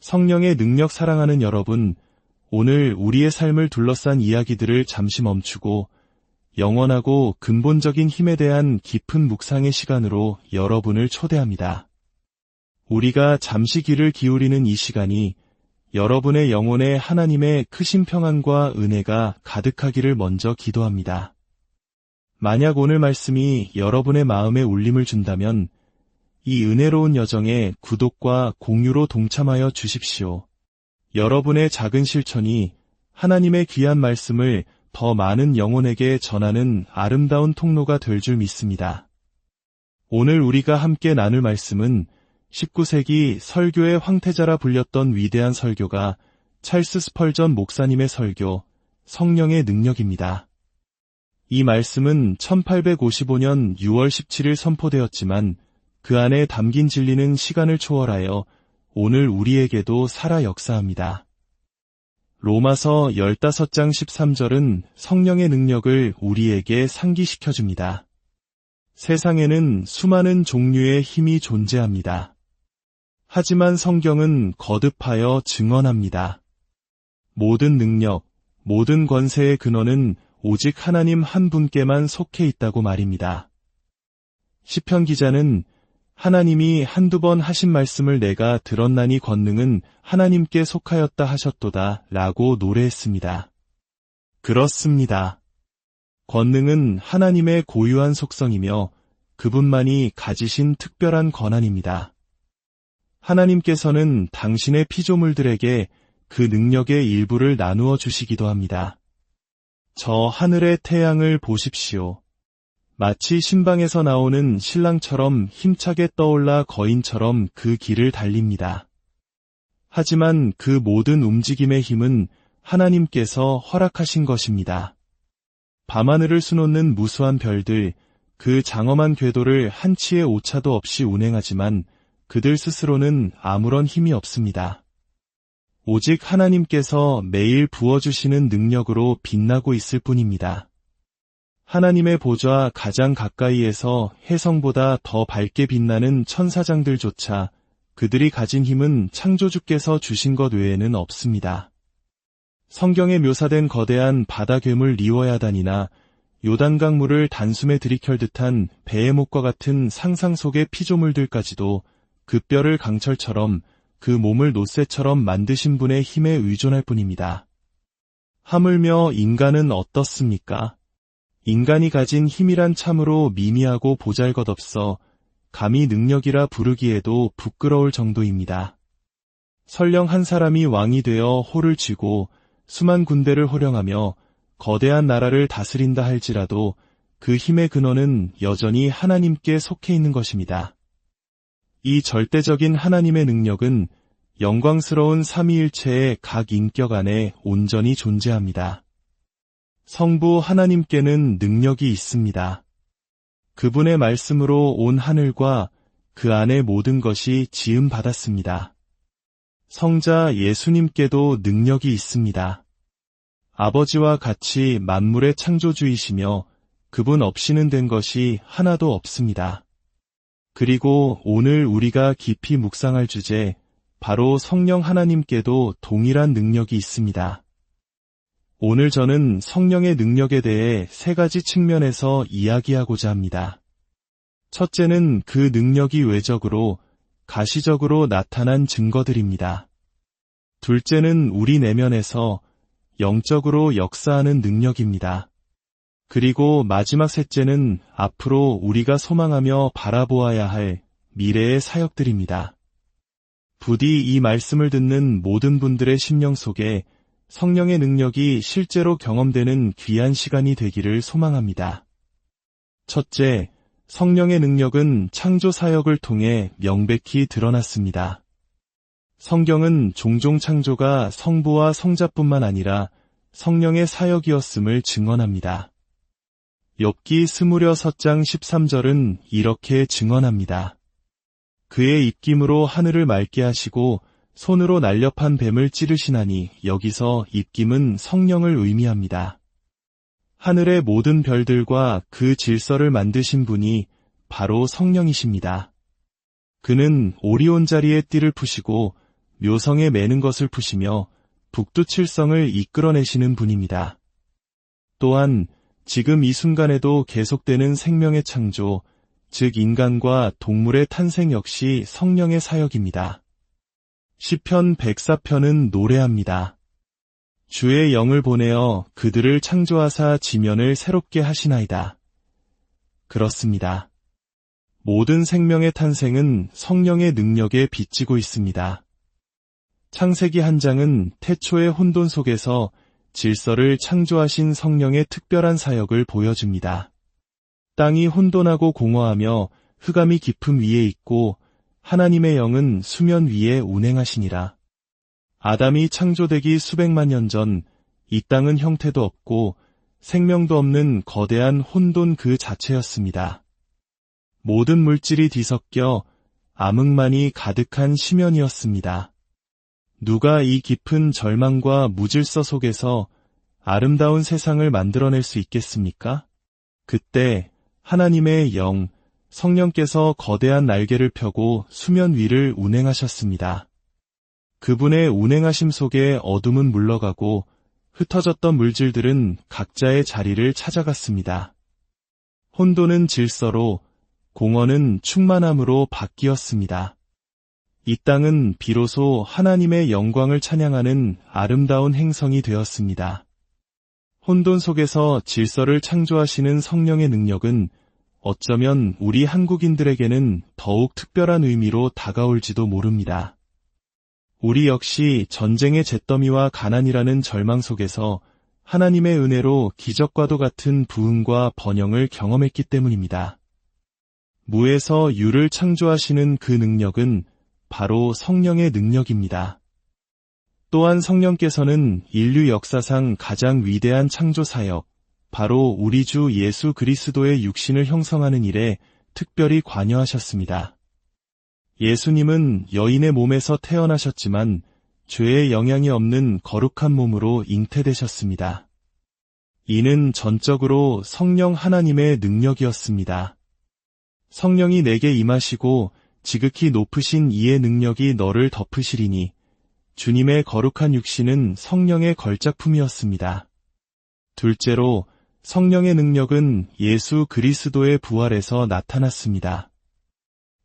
성령의 능력 사랑하는 여러분, 오늘 우리의 삶을 둘러싼 이야기들을 잠시 멈추고 영원하고 근본적인 힘에 대한 깊은 묵상의 시간으로 여러분을 초대합니다. 우리가 잠시 귀를 기울이는 이 시간이 여러분의 영혼에 하나님의 크신 평안과 은혜가 가득하기를 먼저 기도합니다. 만약 오늘 말씀이 여러분의 마음에 울림을 준다면 이 은혜로운 여정에 구독과 공유로 동참하여 주십시오. 여러분의 작은 실천이 하나님의 귀한 말씀을 더 많은 영혼에게 전하는 아름다운 통로가 될 줄 믿습니다. 오늘 우리가 함께 나눌 말씀은 19세기 설교의 황태자라 불렸던 위대한 설교가 찰스 스펄전 목사님의 설교, 성령의 능력입니다. 이 말씀은 1855년 6월 17일 선포되었지만 그 안에 담긴 진리는 시간을 초월하여 오늘 우리에게도 살아 역사합니다. 로마서 15장 13절은 성령의 능력을 우리에게 상기시켜줍니다. 세상에는 수많은 종류의 힘이 존재합니다. 하지만 성경은 거듭하여 증언합니다. 모든 능력, 모든 권세의 근원은 오직 하나님 한 분께만 속해 있다고 말입니다. 시편 기자는 하나님이 한두 번 하신 말씀을 내가 들었나니 권능은 하나님께 속하였다 하셨도다 라고 노래했습니다. 그렇습니다. 권능은 하나님의 고유한 속성이며 그분만이 가지신 특별한 권한입니다. 하나님께서는 당신의 피조물들에게 그 능력의 일부를 나누어 주시기도 합니다. 저 하늘의 태양을 보십시오. 마치 신방에서 나오는 신랑처럼 힘차게 떠올라 거인처럼 그 길을 달립니다. 하지만 그 모든 움직임의 힘은 하나님께서 허락하신 것입니다. 밤하늘을 수놓는 무수한 별들, 그 장엄한 궤도를 한치의 오차도 없이 운행하지만 그들 스스로는 아무런 힘이 없습니다. 오직 하나님께서 매일 부어주시는 능력으로 빛나고 있을 뿐입니다. 하나님의 보좌 가장 가까이에서 혜성보다 더 밝게 빛나는 천사장들조차 그들이 가진 힘은 창조주께서 주신 것 외에는 없습니다. 성경에 묘사된 거대한 바다 괴물 리워야단이나 요단강 물을 단숨에 들이킬 듯한 베헤못과 같은 상상 속의 피조물들까지도 그 뼈를 강철처럼 그 몸을 놋새처럼 만드신 분의 힘에 의존할 뿐입니다. 하물며 인간은 어떻습니까? 인간이 가진 힘이란 참으로 미미하고 보잘것없어 감히 능력이라 부르기에도 부끄러울 정도입니다. 설령 한 사람이 왕이 되어 호를 쥐고 수만 군대를 호령하며 거대한 나라를 다스린다 할지라도 그 힘의 근원은 여전히 하나님께 속해 있는 것입니다. 이 절대적인 하나님의 능력은 영광스러운 삼위일체의 각 인격 안에 온전히 존재합니다. 성부 하나님께는 능력이 있습니다. 그분의 말씀으로 온 하늘과 그 안의 모든 것이 지음받았습니다. 성자 예수님께도 능력이 있습니다. 아버지와 같이 만물의 창조주이시며 그분 없이는 된 것이 하나도 없습니다. 그리고 오늘 우리가 깊이 묵상할 주제, 바로 성령 하나님께도 동일한 능력이 있습니다. 오늘 저는 성령의 능력에 대해 세 가지 측면에서 이야기하고자 합니다. 첫째는 그 능력이 외적으로, 가시적으로 나타난 증거들입니다. 둘째는 우리 내면에서 영적으로 역사하는 능력입니다. 그리고 마지막 셋째는 앞으로 우리가 소망하며 바라보아야 할 미래의 사역들입니다. 부디 이 말씀을 듣는 모든 분들의 심령 속에 성령의 능력이 실제로 경험되는 귀한 시간이 되기를 소망합니다. 첫째, 성령의 능력은 창조 사역을 통해 명백히 드러났습니다. 성경은 종종 창조가 성부와 성자뿐만 아니라 성령의 사역이었음을 증언합니다. 욥기 스무려 서장 13절은 이렇게 증언합니다. 그의 입김으로 하늘을 맑게 하시고 손으로 날렵한 뱀을 찌르시나니, 여기서 입김은 성령을 의미합니다. 하늘의 모든 별들과 그 질서를 만드신 분이 바로 성령이십니다. 그는 오리온 자리에 띠를 푸시고 묘성에 매는 것을 푸시며 북두칠성을 이끌어내시는 분입니다. 또한 지금 이 순간에도 계속되는 생명의 창조, 즉 인간과 동물의 탄생 역시 성령의 사역입니다. 시편 104편은 노래합니다. 주의 영을 보내어 그들을 창조하사 지면을 새롭게 하시나이다. 그렇습니다. 모든 생명의 탄생은 성령의 능력에 빚지고 있습니다. 창세기 한 장은 태초의 혼돈 속에서 질서를 창조하신 성령의 특별한 사역을 보여줍니다. 땅이 혼돈하고 공허하며 흑암이 깊음 위에 있고 하나님의 영은 수면 위에 운행하시니라. 아담이 창조되기 수백만 년 전 이 땅은 형태도 없고 생명도 없는 거대한 혼돈 그 자체였습니다. 모든 물질이 뒤섞여 암흑만이 가득한 심연이었습니다. 누가 이 깊은 절망과 무질서 속에서 아름다운 세상을 만들어낼 수 있겠습니까? 그때 하나님의 영, 성령께서 거대한 날개를 펴고 수면 위를 운행하셨습니다. 그분의 운행하심 속에 어둠은 물러가고 흩어졌던 물질들은 각자의 자리를 찾아갔습니다. 혼돈은 질서로, 공허는 충만함으로 바뀌었습니다. 이 땅은 비로소 하나님의 영광을 찬양하는 아름다운 행성이 되었습니다. 혼돈 속에서 질서를 창조하시는 성령의 능력은 어쩌면 우리 한국인들에게는 더욱 특별한 의미로 다가올지도 모릅니다. 우리 역시 전쟁의 잿더미와 가난이라는 절망 속에서 하나님의 은혜로 기적과도 같은 부흥과 번영을 경험했기 때문입니다. 무에서 유를 창조하시는 그 능력은 바로 성령의 능력입니다. 또한 성령께서는 인류 역사상 가장 위대한 창조 사역, 바로 우리 주 예수 그리스도의 육신을 형성하는 일에 특별히 관여하셨습니다. 예수님은 여인의 몸에서 태어나셨지만 죄의 영향이 없는 거룩한 몸으로 잉태되셨습니다. 이는 전적으로 성령 하나님의 능력이었습니다. 성령이 내게 임하시고 지극히 높으신 이의 능력이 너를 덮으시리니 주님의 거룩한 육신은 성령의 걸작품이었습니다. 둘째로 성령의 능력은 예수 그리스도의 부활에서 나타났습니다.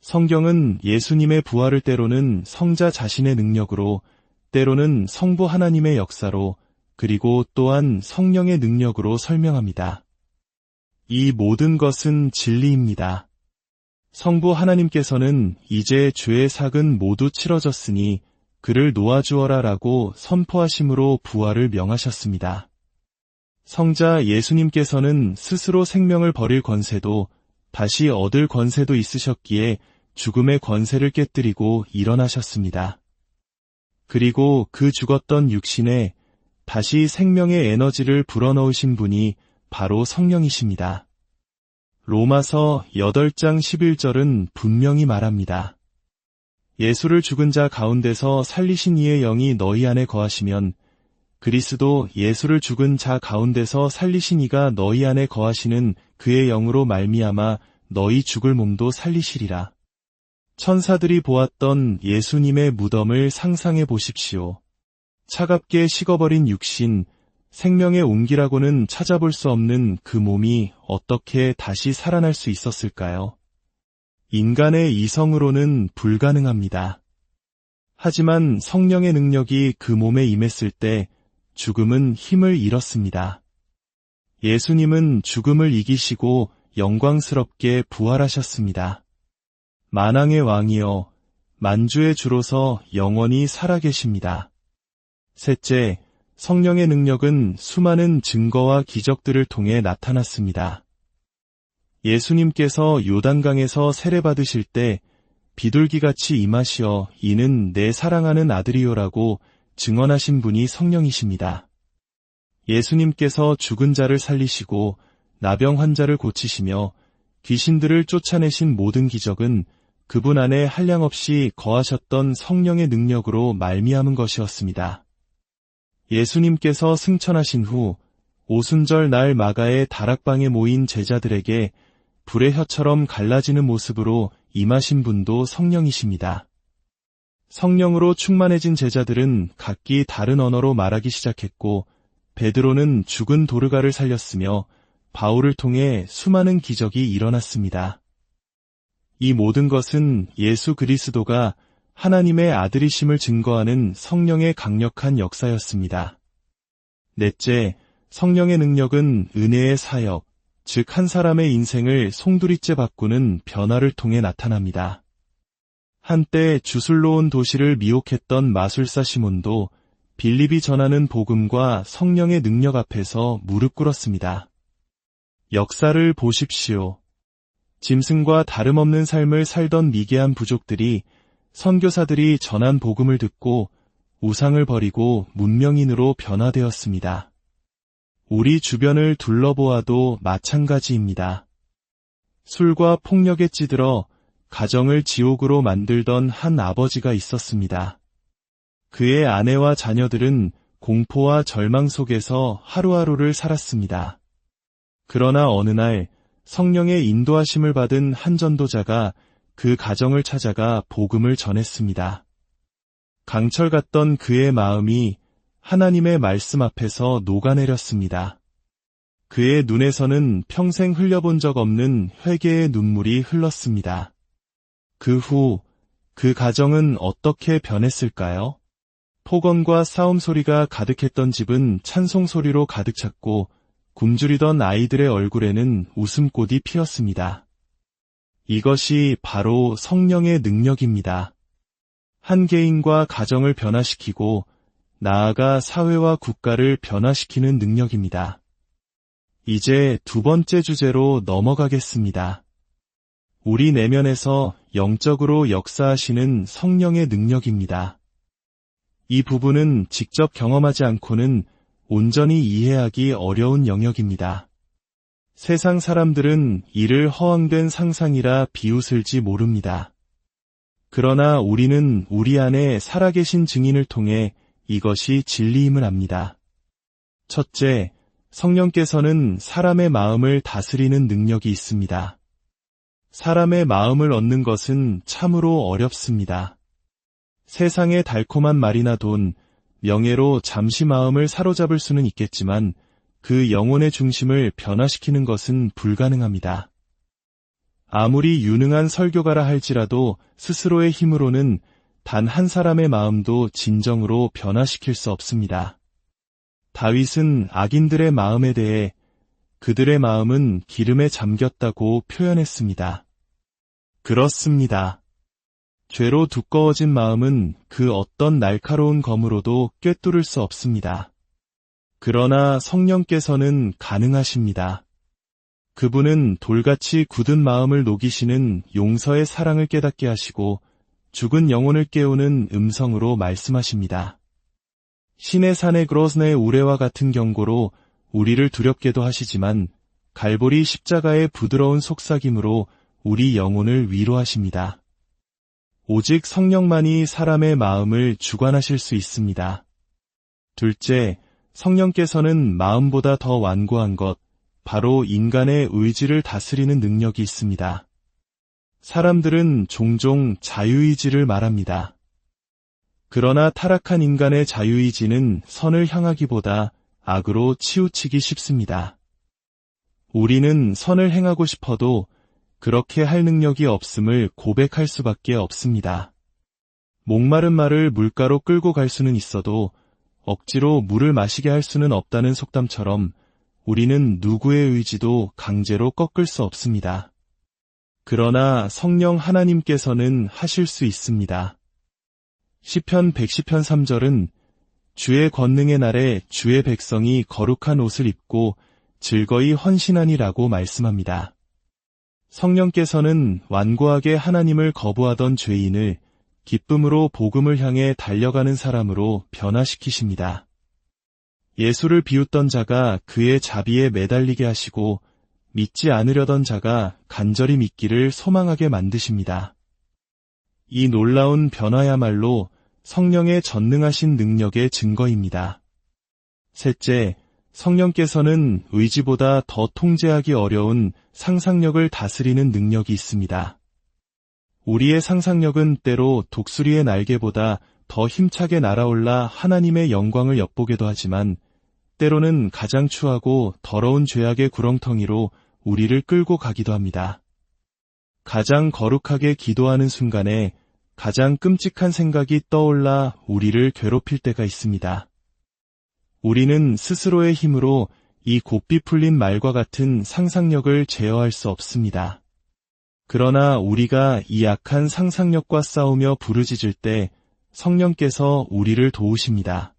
성경은 예수님의 부활을 때로는 성자 자신의 능력으로, 때로는 성부 하나님의 역사로, 그리고 또한 성령의 능력으로 설명합니다. 이 모든 것은 진리입니다. 성부 하나님께서는 이제 죄의 삭은 모두 치러졌으니 그를 놓아주어라 라고 선포하심으로 부활을 명하셨습니다. 성자 예수님께서는 스스로 생명을 버릴 권세도 다시 얻을 권세도 있으셨기에 죽음의 권세를 깨뜨리고 일어나셨습니다. 그리고 그 죽었던 육신에 다시 생명의 에너지를 불어넣으신 분이 바로 성령이십니다. 로마서 8장 11절은 분명히 말합니다. 예수를 죽은 자 가운데서 살리신 이의 영이 너희 안에 거하시면 그리스도 예수를 죽은 자 가운데서 살리신 이가 너희 안에 거하시는 그의 영으로 말미암아 너희 죽을 몸도 살리시리라. 천사들이 보았던 예수님의 무덤을 상상해 보십시오. 차갑게 식어버린 육신, 생명의 온기라고는 찾아볼 수 없는 그 몸이 어떻게 다시 살아날 수 있었을까요? 인간의 이성으로는 불가능합니다. 하지만 성령의 능력이 그 몸에 임했을 때 죽음은 힘을 잃었습니다. 예수님은 죽음을 이기시고 영광스럽게 부활하셨습니다. 만왕의 왕이여 만주의 주로서 영원히 살아계십니다. 셋째, 성령의 능력은 수많은 증거와 기적들을 통해 나타났습니다. 예수님께서 요단강에서 세례받으실 때 비둘기같이 임하시어 이는 내 사랑하는 아들이요라고 증언하신 분이 성령이십니다. 예수님께서 죽은 자를 살리시고 나병 환자를 고치시며 귀신들을 쫓아내신 모든 기적은 그분 안에 한량없이 거하셨던 성령의 능력으로 말미암은 것이었습니다. 예수님께서 승천하신 후 오순절 날 마가의 다락방에 모인 제자들에게 불의 혀처럼 갈라지는 모습으로 임하신 분도 성령이십니다. 성령으로 충만해진 제자들은 각기 다른 언어로 말하기 시작했고, 베드로는 죽은 도르가를 살렸으며 바울을 통해 수많은 기적이 일어났습니다. 이 모든 것은 예수 그리스도가 하나님의 아들이심을 증거하는 성령의 강력한 역사였습니다. 넷째, 성령의 능력은 은혜의 사역, 즉 한 사람의 인생을 송두리째 바꾸는 변화를 통해 나타납니다. 한때 주술로 온 도시를 미혹했던 마술사 시몬도 빌립이 전하는 복음과 성령의 능력 앞에서 무릎 꿇었습니다. 역사를 보십시오. 짐승과 다름없는 삶을 살던 미개한 부족들이 선교사들이 전한 복음을 듣고 우상을 버리고 문명인으로 변화되었습니다. 우리 주변을 둘러보아도 마찬가지입니다. 술과 폭력에 찌들어 가정을 지옥으로 만들던 한 아버지가 있었습니다. 그의 아내와 자녀들은 공포와 절망 속에서 하루하루를 살았습니다. 그러나 어느 날 성령의 인도하심을 받은 한 전도자가 그 가정을 찾아가 복음을 전했습니다. 강철 같던 그의 마음이 하나님의 말씀 앞에서 녹아내렸습니다. 그의 눈에서는 평생 흘려본 적 없는 회개의 눈물이 흘렀습니다. 그 후 그 가정은 어떻게 변했을까요? 폭언과 싸움 소리가 가득했던 집은 찬송 소리로 가득 찼고 굶주리던 아이들의 얼굴에는 웃음꽃이 피었습니다. 이것이 바로 성령의 능력입니다. 한 개인과 가정을 변화시키고 나아가 사회와 국가를 변화시키는 능력입니다. 이제 두 번째 주제로 넘어가겠습니다. 우리 내면에서 영적으로 역사하시는 성령의 능력입니다. 이 부분은 직접 경험하지 않고는 온전히 이해하기 어려운 영역입니다. 세상 사람들은 이를 허황된 상상이라 비웃을지 모릅니다. 그러나 우리는 우리 안에 살아계신 증인을 통해 이것이 진리임을 압니다. 첫째, 성령께서는 사람의 마음을 다스리는 능력이 있습니다. 사람의 마음을 얻는 것은 참으로 어렵습니다. 세상의 달콤한 말이나 돈, 명예로 잠시 마음을 사로잡을 수는 있겠지만 그 영혼의 중심을 변화시키는 것은 불가능합니다. 아무리 유능한 설교가라 할지라도 스스로의 힘으로는 단 한 사람의 마음도 진정으로 변화시킬 수 없습니다. 다윗은 악인들의 마음에 대해 그들의 마음은 기름에 잠겼다고 표현했습니다. 그렇습니다. 죄로 두꺼워진 마음은 그 어떤 날카로운 검으로도 꿰뚫을 수 없습니다. 그러나 성령께서는 가능하십니다. 그분은 돌같이 굳은 마음을 녹이시는 용서의 사랑을 깨닫게 하시고 죽은 영혼을 깨우는 음성으로 말씀하십니다. 신의 산의 그로스네의 우레와 같은 경고로 우리를 두렵게도 하시지만 갈보리 십자가의 부드러운 속삭임으로 우리 영혼을 위로하십니다. 오직 성령만이 사람의 마음을 주관하실 수 있습니다. 둘째, 성령께서는 마음보다 더 완고한 것, 바로 인간의 의지를 다스리는 능력이 있습니다. 사람들은 종종 자유의지를 말합니다. 그러나 타락한 인간의 자유의지는 선을 향하기보다 악으로 치우치기 쉽습니다. 우리는 선을 행하고 싶어도 그렇게 할 능력이 없음을 고백할 수밖에 없습니다. 목마른 말을 물가로 끌고 갈 수는 있어도 억지로 물을 마시게 할 수는 없다는 속담처럼 우리는 누구의 의지도 강제로 꺾을 수 없습니다. 그러나 성령 하나님께서는 하실 수 있습니다. 시편 110편 3절은 주의 권능의 날에 주의 백성이 거룩한 옷을 입고 즐거이 헌신하니라고 말씀합니다. 성령께서는 완고하게 하나님을 거부하던 죄인을 기쁨으로 복음을 향해 달려가는 사람으로 변화시키십니다. 예수를 비웃던 자가 그의 자비에 매달리게 하시고 믿지 않으려던 자가 간절히 믿기를 소망하게 만드십니다. 이 놀라운 변화야말로 성령의 전능하신 능력의 증거입니다. 셋째, 성령께서는 의지보다 더 통제하기 어려운 상상력을 다스리는 능력이 있습니다. 우리의 상상력은 때로 독수리의 날개보다 더 힘차게 날아올라 하나님의 영광을 엿보게도 하지만 때로는 가장 추하고 더러운 죄악의 구렁텅이로 우리를 끌고 가기도 합니다. 가장 거룩하게 기도하는 순간에 가장 끔찍한 생각이 떠올라 우리를 괴롭힐 때가 있습니다. 우리는 스스로의 힘으로 이 곱비 풀린 말과 같은 상상력을 제어할 수 없습니다. 그러나 우리가 이 약한 상상력과 싸우며 부르짖을 때 성령께서 우리를 도우십니다.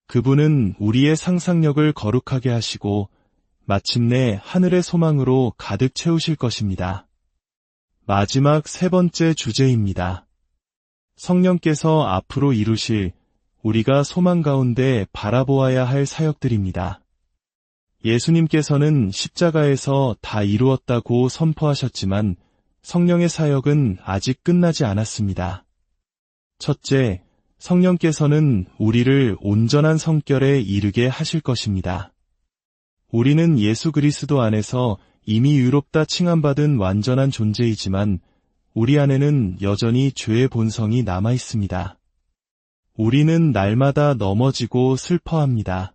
그분은 우리의 상상력을 거룩하게 하시고 마침내 하늘의 소망으로 가득 채우실 것입니다. 마지막 세 번째 주제입니다. 성령께서 앞으로 이루실 우리가 소망 가운데 바라보아야 할 사역들입니다. 예수님께서는 십자가에서 다 이루었다고 선포하셨지만 성령의 사역은 아직 끝나지 않았습니다. 첫째, 성령께서는 우리를 온전한 성결에 이르게 하실 것입니다. 우리는 예수 그리스도 안에서 이미 의롭다 칭함받은 완전한 존재이지만 우리 안에는 여전히 죄의 본성이 남아 있습니다. 우리는 날마다 넘어지고 슬퍼합니다.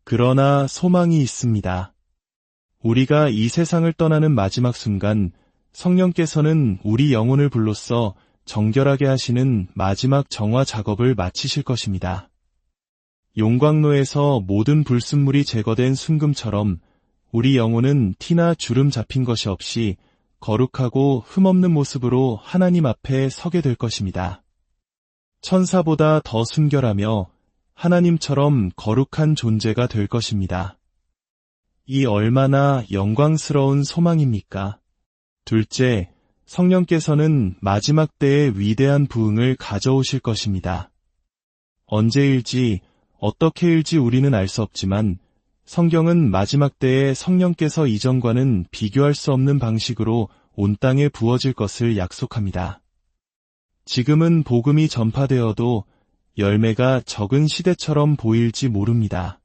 그러나 소망이 있습니다. 우리가 이 세상을 떠나는 마지막 순간 성령께서는 우리 영혼을 불로써 정결하게 하시는 마지막 정화 작업을 마치실 것입니다. 용광로에서 모든 불순물이 제거된 순금처럼 우리 영혼은 티나 주름 잡힌 것이 없이 거룩하고 흠없는 모습으로 하나님 앞에 서게 될 것입니다. 천사보다 더 순결하며 하나님처럼 거룩한 존재가 될 것입니다. 이 얼마나 영광스러운 소망입니까? 둘째, 성령께서는 마지막 때의 위대한 부흥을 가져오실 것입니다. 언제 일지, 어떻게 일지 우리는 알 수 없지만 성경은 마지막 때에 성령께서 이전과는 비교할 수 없는 방식으로 온 땅에 부어질 것을 약속합니다. 지금은 복음이 전파되어도 열매가 적은 시대처럼 보일지 모릅니다.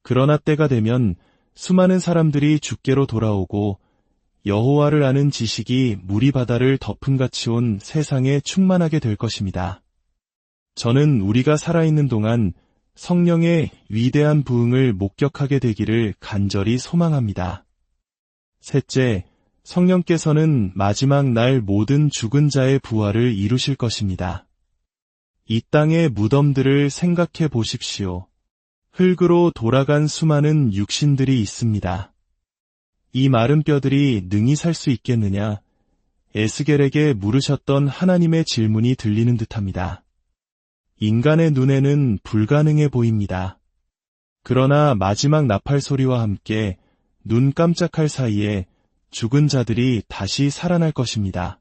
그러나 때가 되면 수많은 사람들이 주께로 돌아오고 여호와를 아는 지식이 무리 바다를 덮음같이 온 세상에 충만하게 될 것입니다. 저는 우리가 살아있는 동안 성령의 위대한 부흥을 목격하게 되기를 간절히 소망합니다. 셋째, 성령께서는 마지막 날 모든 죽은 자의 부활을 이루실 것입니다. 이 땅의 무덤들을 생각해 보십시오. 흙으로 돌아간 수많은 육신들이 있습니다. 이 마른 뼈들이 능히 살 수 있겠느냐? 에스겔에게 물으셨던 하나님의 질문이 들리는 듯합니다. 인간의 눈에는 불가능해 보입니다. 그러나 마지막 나팔 소리와 함께 눈 깜짝할 사이에 죽은 자들이 다시 살아날 것입니다.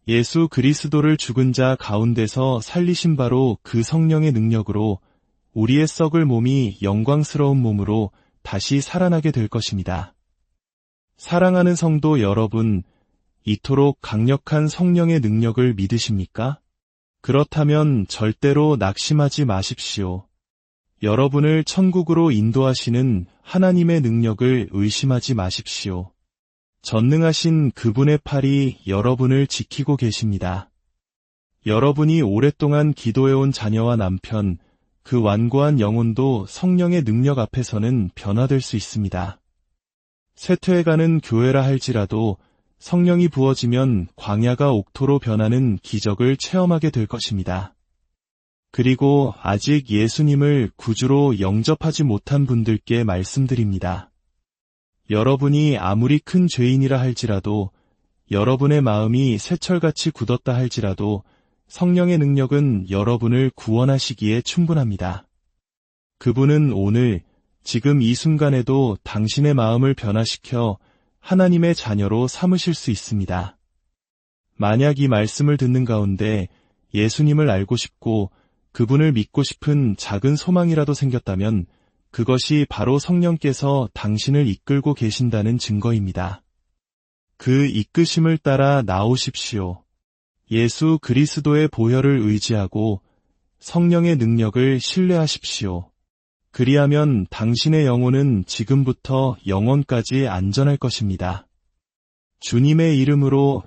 예수 그리스도를 죽은 자 가운데서 살리신 바로 그 성령의 능력으로 우리의 썩을 몸이 영광스러운 몸으로 다시 살아나게 될 것입니다. 사랑하는 성도 여러분, 이토록 강력한 성령의 능력을 믿으십니까? 그렇다면 절대로 낙심하지 마십시오. 여러분을 천국으로 인도하시는 하나님의 능력을 의심하지 마십시오. 전능하신 그분의 팔이 여러분을 지키고 계십니다. 여러분이 오랫동안 기도해온 자녀와 남편, 그 완고한 영혼도 성령의 능력 앞에서는 변화될 수 있습니다. 쇠퇴해가는 교회라 할지라도 성령이 부어지면 광야가 옥토로 변하는 기적을 체험하게 될 것입니다. 그리고 아직 예수님을 구주로 영접하지 못한 분들께 말씀드립니다. 여러분이 아무리 큰 죄인이라 할지라도, 여러분의 마음이 쇠철같이 굳었다 할지라도 성령의 능력은 여러분을 구원하시기에 충분합니다. 그분은 오늘, 지금 이 순간에도 당신의 마음을 변화시켜 하나님의 자녀로 삼으실 수 있습니다. 만약 이 말씀을 듣는 가운데 예수님을 알고 싶고 그분을 믿고 싶은 작은 소망이라도 생겼다면 그것이 바로 성령께서 당신을 이끌고 계신다는 증거입니다. 그 이끄심을 따라 나오십시오. 예수 그리스도의 보혈을 의지하고 성령의 능력을 신뢰하십시오. 그리하면 당신의 영혼은 지금부터 영원까지 안전할 것입니다. 주님의 이름으로